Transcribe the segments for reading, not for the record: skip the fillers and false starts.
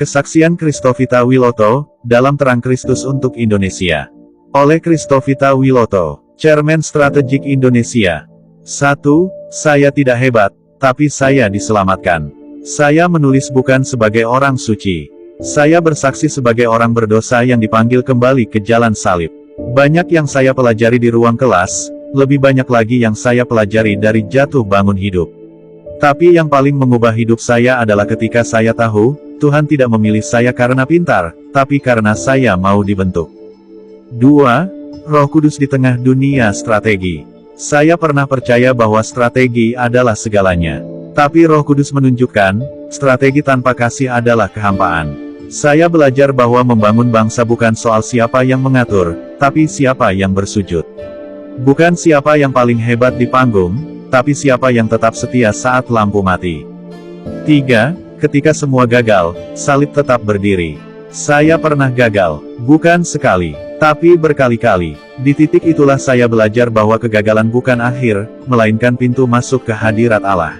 Kesaksian Christovita Wiloto, dalam Terang Kristus untuk Indonesia. Oleh Christovita Wiloto, Chairman Strategik Indonesia. 1. Saya tidak hebat, tapi saya diselamatkan. Saya menulis bukan sebagai orang suci. Saya bersaksi sebagai orang berdosa yang dipanggil kembali ke jalan salib. Banyak yang saya pelajari di ruang kelas, lebih banyak lagi yang saya pelajari dari jatuh bangun hidup. Tapi yang paling mengubah hidup saya adalah ketika saya tahu, Tuhan tidak memilih saya karena pintar, tapi karena saya mau dibentuk. 2. Roh Kudus di tengah dunia strategi. Saya pernah percaya bahwa strategi adalah segalanya. Tapi Roh Kudus menunjukkan, strategi tanpa kasih adalah kehampaan. Saya belajar bahwa membangun bangsa bukan soal siapa yang mengatur, tapi siapa yang bersujud. Bukan siapa yang paling hebat di panggung, tapi siapa yang tetap setia saat lampu mati. 3. Ketika semua gagal, salib tetap berdiri. Saya pernah gagal, bukan sekali, tapi berkali-kali. Di titik itulah saya belajar bahwa kegagalan bukan akhir, melainkan pintu masuk ke hadirat Allah.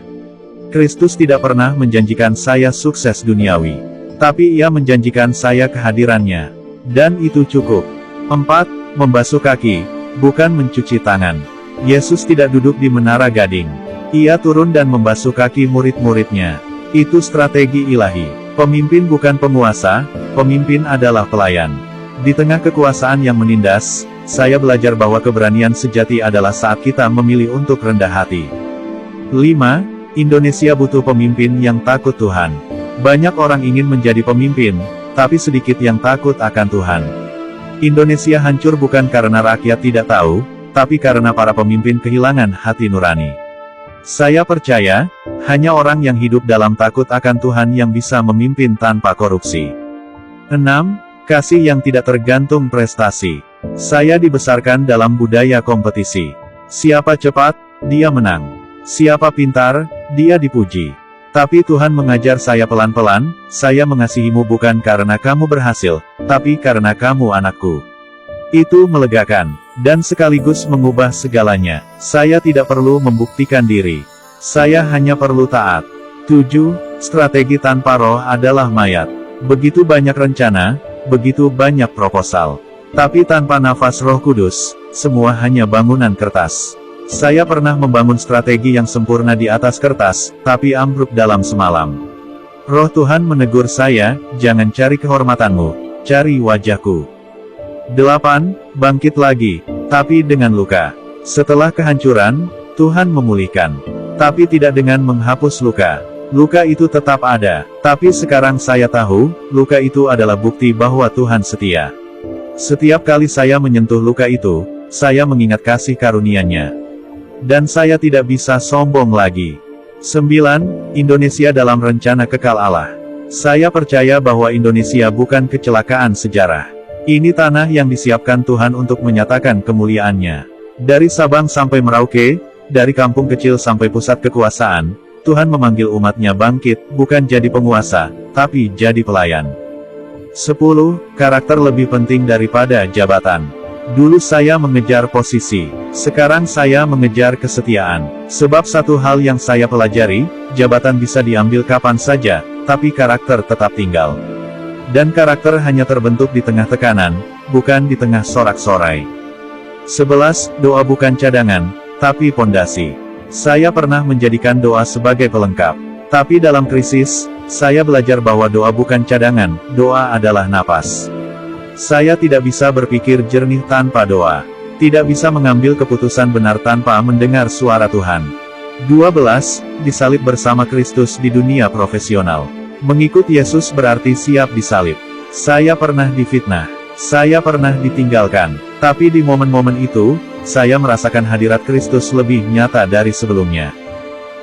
Kristus tidak pernah menjanjikan saya sukses duniawi, tapi Ia menjanjikan saya kehadirannya. Dan itu cukup. 4. Membasuh kaki, bukan mencuci tangan. Yesus tidak duduk di menara gading. Ia turun dan membasuh kaki murid-muridnya. Itu strategi ilahi. Pemimpin bukan penguasa, pemimpin adalah pelayan. Di tengah kekuasaan yang menindas, saya belajar bahwa keberanian sejati adalah saat kita memilih untuk rendah hati. 5. Indonesia butuh pemimpin yang takut Tuhan. Banyak orang ingin menjadi pemimpin, tapi sedikit yang takut akan Tuhan. Indonesia hancur bukan karena rakyat tidak tahu, tapi karena para pemimpin kehilangan hati nurani. Saya percaya, hanya orang yang hidup dalam takut akan Tuhan yang bisa memimpin tanpa korupsi. 6. Kasih yang tidak tergantung prestasi. Saya dibesarkan dalam budaya kompetisi. Siapa cepat, dia menang. Siapa pintar, dia dipuji. Tapi Tuhan mengajar saya pelan-pelan, saya mengasihimu bukan karena kamu berhasil, tapi karena kamu anakku. Itu melegakan, dan sekaligus mengubah segalanya. Saya tidak perlu membuktikan diri. Saya hanya perlu taat. 7. Strategi tanpa roh adalah mayat. Begitu banyak rencana, begitu banyak proposal. Tapi tanpa nafas Roh Kudus, semua hanya bangunan kertas. Saya pernah membangun strategi yang sempurna di atas kertas, tapi ambruk dalam semalam. Roh Tuhan menegur saya, jangan cari kehormatanmu, cari wajahku. 8. Bangkit lagi, tapi dengan luka. Setelah kehancuran, Tuhan memulihkan. Tapi tidak dengan menghapus luka. Luka itu tetap ada, tapi sekarang saya tahu, luka itu adalah bukti bahwa Tuhan setia. Setiap kali saya menyentuh luka itu, saya mengingat kasih karunia-Nya. Dan saya tidak bisa sombong lagi. 9. Indonesia dalam rencana kekal Allah. Saya percaya bahwa Indonesia bukan kecelakaan sejarah. Ini tanah yang disiapkan Tuhan untuk menyatakan kemuliaan-Nya. Dari Sabang sampai Merauke, dari kampung kecil sampai pusat kekuasaan, Tuhan memanggil umat-Nya bangkit, bukan jadi penguasa, tapi jadi pelayan. 10. Karakter lebih penting daripada jabatan. Dulu saya mengejar posisi, sekarang saya mengejar kesetiaan. Sebab satu hal yang saya pelajari, jabatan bisa diambil kapan saja, tapi karakter tetap tinggal. Dan karakter hanya terbentuk di tengah tekanan, bukan di tengah sorak-sorai. 11. Doa bukan cadangan, tapi pondasi. Saya pernah menjadikan doa sebagai pelengkap. Tapi dalam krisis, saya belajar bahwa doa bukan cadangan, doa adalah napas. Saya tidak bisa berpikir jernih tanpa doa. Tidak bisa mengambil keputusan benar tanpa mendengar suara Tuhan. 12. Disalib bersama Kristus di dunia profesional. Mengikut Yesus berarti siap disalib. Saya pernah difitnah. Saya pernah ditinggalkan. Tapi di momen-momen itu, saya merasakan hadirat Kristus lebih nyata dari sebelumnya.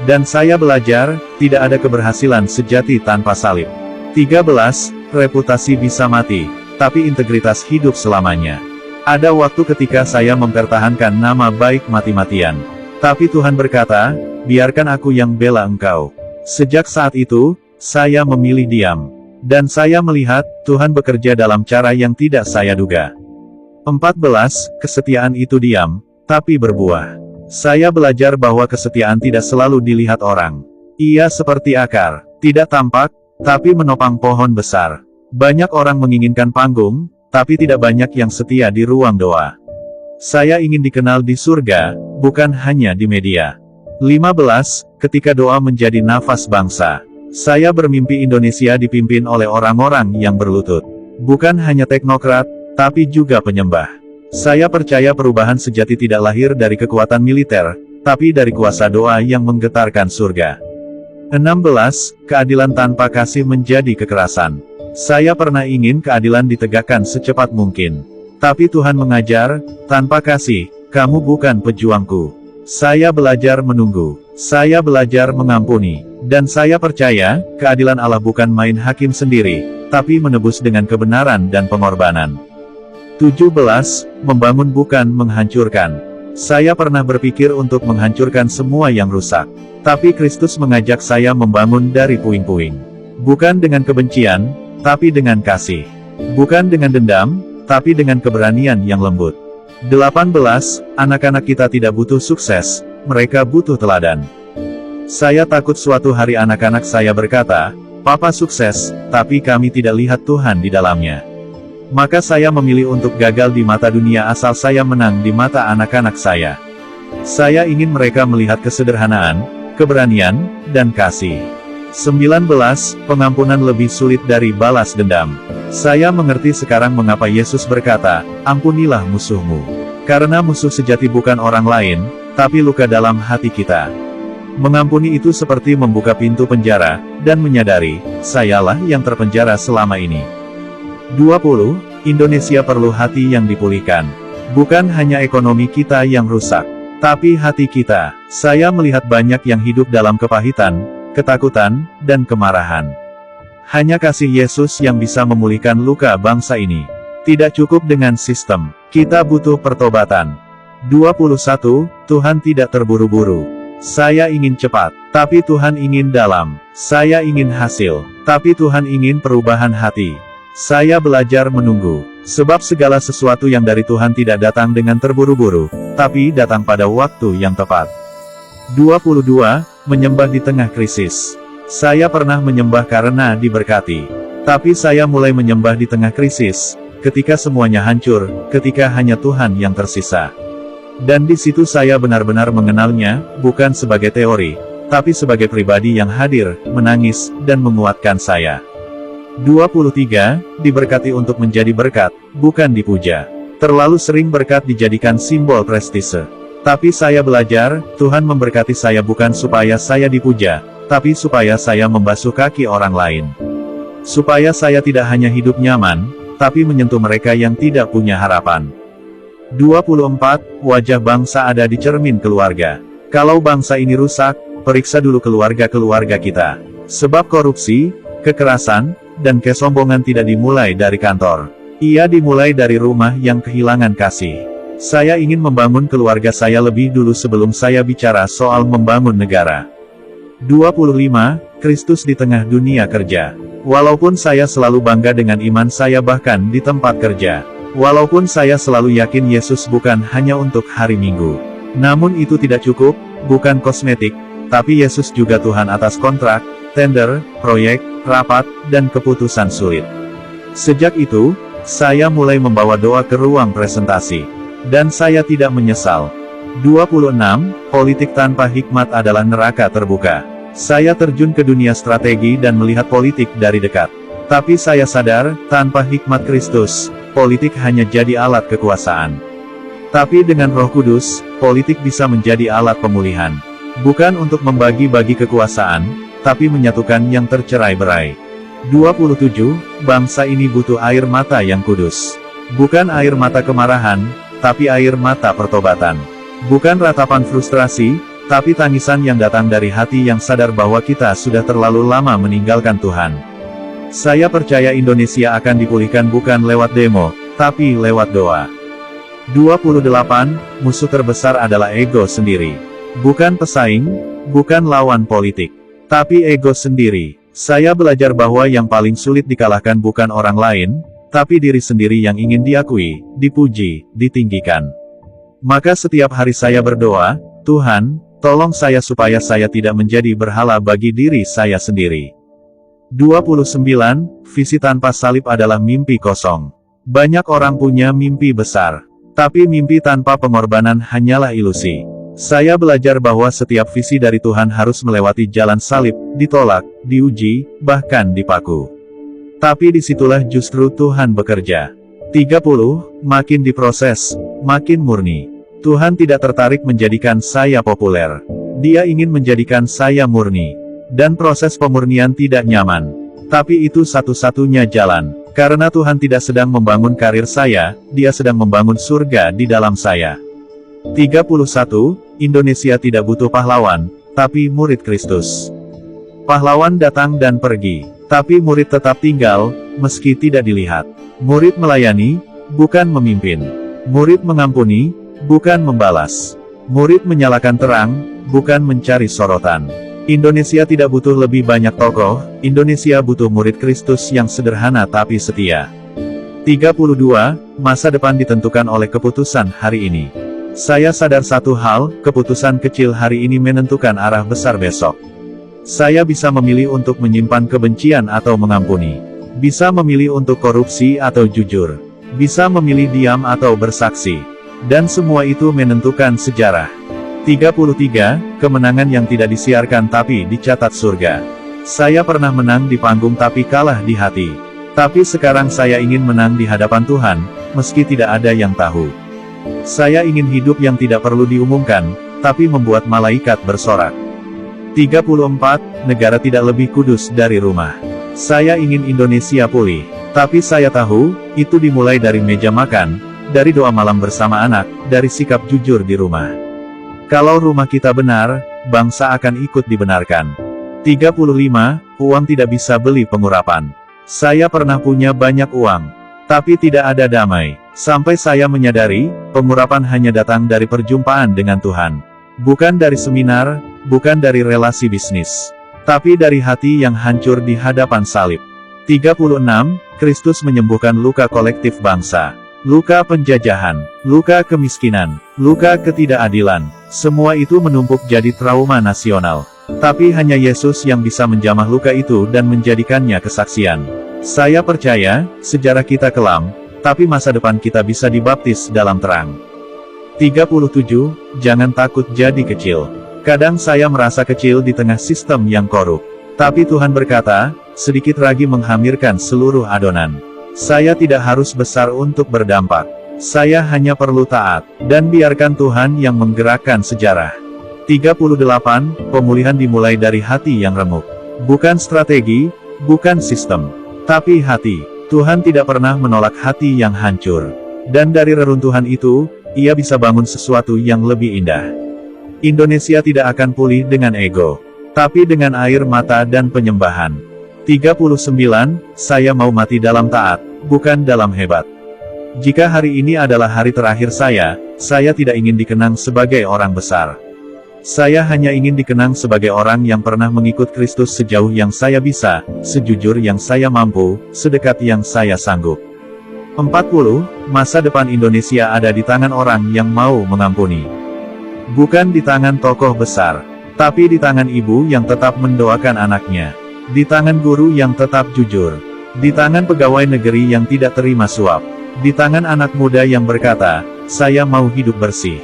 Dan saya belajar, tidak ada keberhasilan sejati tanpa salib. 13. Reputasi bisa mati, tapi integritas hidup selamanya. Ada waktu ketika saya mempertahankan nama baik mati-matian. Tapi Tuhan berkata, biarkan aku yang bela engkau. Sejak saat itu, saya memilih diam. Dan saya melihat, Tuhan bekerja dalam cara yang tidak saya duga. 14. Kesetiaan itu diam, tapi berbuah. Saya belajar bahwa kesetiaan tidak selalu dilihat orang. Ia seperti akar, tidak tampak, tapi menopang pohon besar. Banyak orang menginginkan panggung, tapi tidak banyak yang setia di ruang doa. Saya ingin dikenal di surga, bukan hanya di media. 15. Ketika doa menjadi nafas bangsa. Saya bermimpi Indonesia dipimpin oleh orang-orang yang berlutut. Bukan hanya teknokrat, tapi juga penyembah. Saya percaya perubahan sejati tidak lahir dari kekuatan militer, tapi dari kuasa doa yang menggetarkan surga. 16. Keadilan tanpa kasih menjadi kekerasan. Saya pernah ingin keadilan ditegakkan secepat mungkin. Tapi Tuhan mengajar, tanpa kasih, kamu bukan pejuangku. Saya belajar menunggu. Saya belajar mengampuni. Dan saya percaya, keadilan Allah bukan main hakim sendiri, tapi menebus dengan kebenaran dan pengorbanan. 17. Membangun bukan menghancurkan. Saya pernah berpikir untuk menghancurkan semua yang rusak. Tapi Kristus mengajak saya membangun dari puing-puing. Bukan dengan kebencian, tapi dengan kasih. Bukan dengan dendam, tapi dengan keberanian yang lembut. 18. Anak-anak kita tidak butuh sukses, mereka butuh teladan. Saya takut suatu hari anak-anak saya berkata, "Papa sukses, tapi kami tidak lihat Tuhan di dalamnya." Maka saya memilih untuk gagal di mata dunia asal saya menang di mata anak-anak saya. Saya ingin mereka melihat kesederhanaan, keberanian, dan kasih. 19. Pengampunan lebih sulit dari balas dendam. Saya mengerti sekarang mengapa Yesus berkata, "Ampunilah musuhmu." Karena musuh sejati bukan orang lain, tapi luka dalam hati kita. Mengampuni itu seperti membuka pintu penjara, dan menyadari, sayalah yang terpenjara selama ini. 20. Indonesia perlu hati yang dipulihkan. Bukan hanya ekonomi kita yang rusak, tapi hati kita. Saya melihat banyak yang hidup dalam kepahitan, ketakutan, dan kemarahan. Hanya kasih Yesus yang bisa memulihkan luka bangsa ini. Tidak cukup dengan sistem, kita butuh pertobatan. 21. Tuhan tidak terburu-buru. Saya ingin cepat, tapi Tuhan ingin dalam. Saya ingin hasil, tapi Tuhan ingin perubahan hati. Saya belajar menunggu, sebab segala sesuatu yang dari Tuhan tidak datang dengan terburu-buru, tapi datang pada waktu yang tepat. 22. Menyembah di tengah krisis. Saya pernah menyembah karena diberkati. Tapi saya mulai menyembah di tengah krisis, ketika semuanya hancur, ketika hanya Tuhan yang tersisa. Dan di situ saya benar-benar mengenalnya, bukan sebagai teori, tapi sebagai pribadi yang hadir, menangis, dan menguatkan saya. 23. Diberkati untuk menjadi berkat, bukan dipuja. Terlalu sering berkat dijadikan simbol prestise. Tapi saya belajar, Tuhan memberkati saya bukan supaya saya dipuja, tapi supaya saya membasuh kaki orang lain. Supaya saya tidak hanya hidup nyaman, tapi menyentuh mereka yang tidak punya harapan. 24. Wajah bangsa ada di cermin keluarga. Kalau bangsa ini rusak, periksa dulu keluarga-keluarga kita. Sebab korupsi, kekerasan, dan kesombongan tidak dimulai dari kantor. Ia dimulai dari rumah yang kehilangan kasih. Saya ingin membangun keluarga saya lebih dulu sebelum saya bicara soal membangun negara. 25. Kristus di tengah dunia kerja. Walaupun saya selalu bangga dengan iman saya bahkan di tempat kerja. Walaupun saya selalu yakin Yesus bukan hanya untuk hari Minggu. Namun itu tidak cukup, bukan kosmetik, tapi Yesus juga Tuhan atas kontrak, tender, proyek, rapat, dan keputusan sulit. Sejak itu, saya mulai membawa doa ke ruang presentasi. Dan saya tidak menyesal. 26. Politik tanpa hikmat adalah neraka terbuka. Saya terjun ke dunia strategi dan melihat politik dari dekat. Tapi saya sadar, tanpa hikmat Kristus, politik hanya jadi alat kekuasaan. Tapi dengan Roh Kudus, politik bisa menjadi alat pemulihan. Bukan untuk membagi-bagi kekuasaan, tapi menyatukan yang tercerai-berai. 27. Bangsa ini butuh air mata yang kudus. Bukan air mata kemarahan, tapi air mata pertobatan. Bukan ratapan frustrasi, tapi tangisan yang datang dari hati yang sadar bahwa kita sudah terlalu lama meninggalkan Tuhan. Saya percaya Indonesia akan dipulihkan bukan lewat demo, tapi lewat doa. 28. Musuh terbesar adalah ego sendiri. Bukan pesaing, bukan lawan politik, tapi ego sendiri. Saya belajar bahwa yang paling sulit dikalahkan bukan orang lain, tapi diri sendiri yang ingin diakui, dipuji, ditinggikan. Maka setiap hari saya berdoa, Tuhan, tolong saya supaya saya tidak menjadi berhala bagi diri saya sendiri. 29. Visi tanpa salib adalah mimpi kosong. Banyak orang punya mimpi besar. Tapi mimpi tanpa pengorbanan hanyalah ilusi. Saya belajar bahwa setiap visi dari Tuhan harus melewati jalan salib, ditolak, diuji, bahkan dipaku. Tapi disitulah justru Tuhan bekerja. 30. Makin diproses, makin murni. Tuhan tidak tertarik menjadikan saya populer. Dia ingin menjadikan saya murni. Dan proses pemurnian tidak nyaman. Tapi itu satu-satunya jalan. Karena Tuhan tidak sedang membangun karir saya, Dia sedang membangun surga di dalam saya. 31. Indonesia tidak butuh pahlawan, tapi murid Kristus. Pahlawan datang dan pergi, tapi murid tetap tinggal, meski tidak dilihat. Murid melayani, bukan memimpin. Murid mengampuni, bukan membalas. Murid menyalakan terang, bukan mencari sorotan. Indonesia tidak butuh lebih banyak tokoh, Indonesia butuh murid Kristus yang sederhana tapi setia. 32. Masa depan ditentukan oleh keputusan hari ini. Saya sadar satu hal, keputusan kecil hari ini menentukan arah besar besok. Saya bisa memilih untuk menyimpan kebencian atau mengampuni. Bisa memilih untuk korupsi atau jujur. Bisa memilih diam atau bersaksi. Dan semua itu menentukan sejarah. 33. Kemenangan yang tidak disiarkan tapi dicatat surga. Saya pernah menang di panggung tapi kalah di hati. Tapi sekarang saya ingin menang di hadapan Tuhan, meski tidak ada yang tahu. Saya ingin hidup yang tidak perlu diumumkan, tapi membuat malaikat bersorak. 34. Negara tidak lebih kudus dari rumah. Saya ingin Indonesia pulih. Tapi saya tahu, itu dimulai dari meja makan, dari doa malam bersama anak, dari sikap jujur di rumah. Kalau rumah kita benar, bangsa akan ikut dibenarkan. 35. Uang tidak bisa beli pengurapan. Saya pernah punya banyak uang. Tapi tidak ada damai. Sampai saya menyadari, pengurapan hanya datang dari perjumpaan dengan Tuhan. Bukan dari seminar, bukan dari relasi bisnis. Tapi dari hati yang hancur di hadapan salib. 36. Kristus menyembuhkan luka kolektif bangsa. Luka penjajahan, luka kemiskinan, luka ketidakadilan, semua itu menumpuk jadi trauma nasional. Tapi hanya Yesus yang bisa menjamah luka itu dan menjadikannya kesaksian. Saya percaya, sejarah kita kelam, tapi masa depan kita bisa dibaptis dalam terang. 37. Jangan takut jadi kecil. Kadang saya merasa kecil di tengah sistem yang korup. Tapi Tuhan berkata, sedikit ragi menghamirkan seluruh adonan. Saya tidak harus besar untuk berdampak. Saya hanya perlu taat, dan biarkan Tuhan yang menggerakkan sejarah. 38. Pemulihan dimulai dari hati yang remuk. Bukan strategi, bukan sistem, tapi hati. Tuhan tidak pernah menolak hati yang hancur. Dan dari reruntuhan itu, Ia bisa bangun sesuatu yang lebih indah. Indonesia tidak akan pulih dengan ego, tapi dengan air mata dan penyembahan. 39. Saya mau mati dalam taat, bukan dalam hebat. Jika hari ini adalah hari terakhir saya tidak ingin dikenang sebagai orang besar. Saya hanya ingin dikenang sebagai orang yang pernah mengikut Kristus sejauh yang saya bisa, sejujur yang saya mampu, sedekat yang saya sanggup. 40. Masa depan Indonesia ada di tangan orang yang mau mengampuni. Bukan di tangan tokoh besar, tapi di tangan ibu yang tetap mendoakan anaknya. Di tangan guru yang tetap jujur. Di tangan pegawai negeri yang tidak terima suap. Di tangan anak muda yang berkata, saya mau hidup bersih.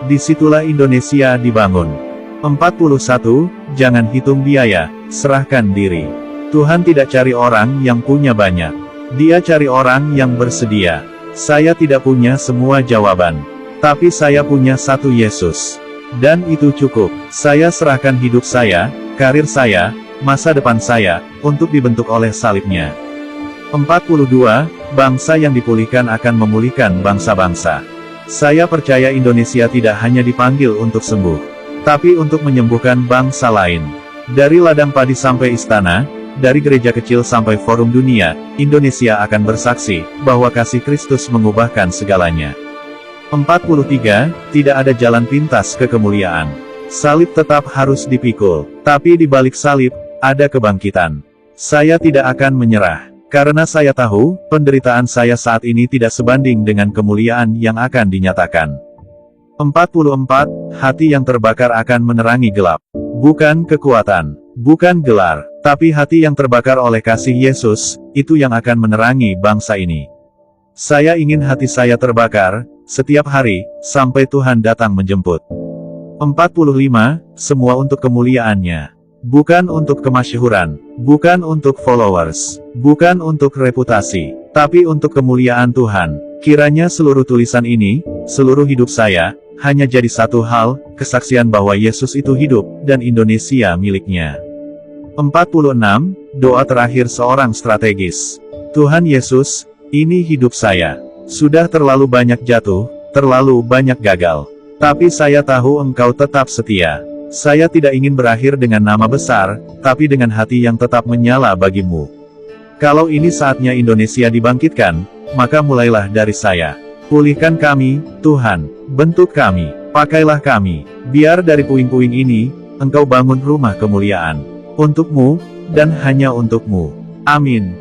Disitulah Indonesia dibangun. 41. Jangan hitung biaya, serahkan diri. Tuhan tidak cari orang yang punya banyak. Dia cari orang yang bersedia. Saya tidak punya semua jawaban. Tapi saya punya satu Yesus. Dan itu cukup. Saya serahkan hidup saya, karir saya, masa depan saya, untuk dibentuk oleh salibnya. 42. Bangsa yang dipulihkan akan memulihkan bangsa-bangsa. Saya percaya Indonesia tidak hanya dipanggil untuk sembuh, tapi untuk menyembuhkan bangsa lain. Dari ladang padi sampai istana, dari gereja kecil sampai forum dunia, Indonesia akan bersaksi, bahwa kasih Kristus mengubahkan segalanya. 43. Tidak ada jalan pintas ke kemuliaan. Salib tetap harus dipikul, tapi di balik salib, ada kebangkitan. Saya tidak akan menyerah, karena saya tahu, penderitaan saya saat ini tidak sebanding dengan kemuliaan yang akan dinyatakan. 44. Hati yang terbakar akan menerangi gelap. Bukan kekuatan, Bukan gelar, tapi hati yang terbakar oleh kasih Yesus, itu yang akan menerangi bangsa ini. Saya ingin hati saya terbakar, setiap hari, sampai Tuhan datang menjemput. 45, semua untuk kemuliaan-Nya. Bukan untuk kemasyhuran, bukan untuk followers, bukan untuk reputasi, tapi untuk kemuliaan Tuhan. Kiranya seluruh tulisan ini, seluruh hidup saya, hanya jadi satu hal, kesaksian bahwa Yesus itu hidup, dan Indonesia miliknya. 46, doa terakhir seorang strategis. Tuhan Yesus, ini hidup saya. Sudah terlalu banyak jatuh, terlalu banyak gagal. Tapi saya tahu Engkau tetap setia. Saya tidak ingin berakhir dengan nama besar, tapi dengan hati yang tetap menyala bagimu. Kalau ini saatnya Indonesia dibangkitkan, maka mulailah dari saya. Pulihkan kami, Tuhan. Bentuk kami. Pakailah kami. Biar dari puing-puing ini, Engkau bangun rumah kemuliaan. Untuk-Mu, dan hanya untuk-Mu. Amin.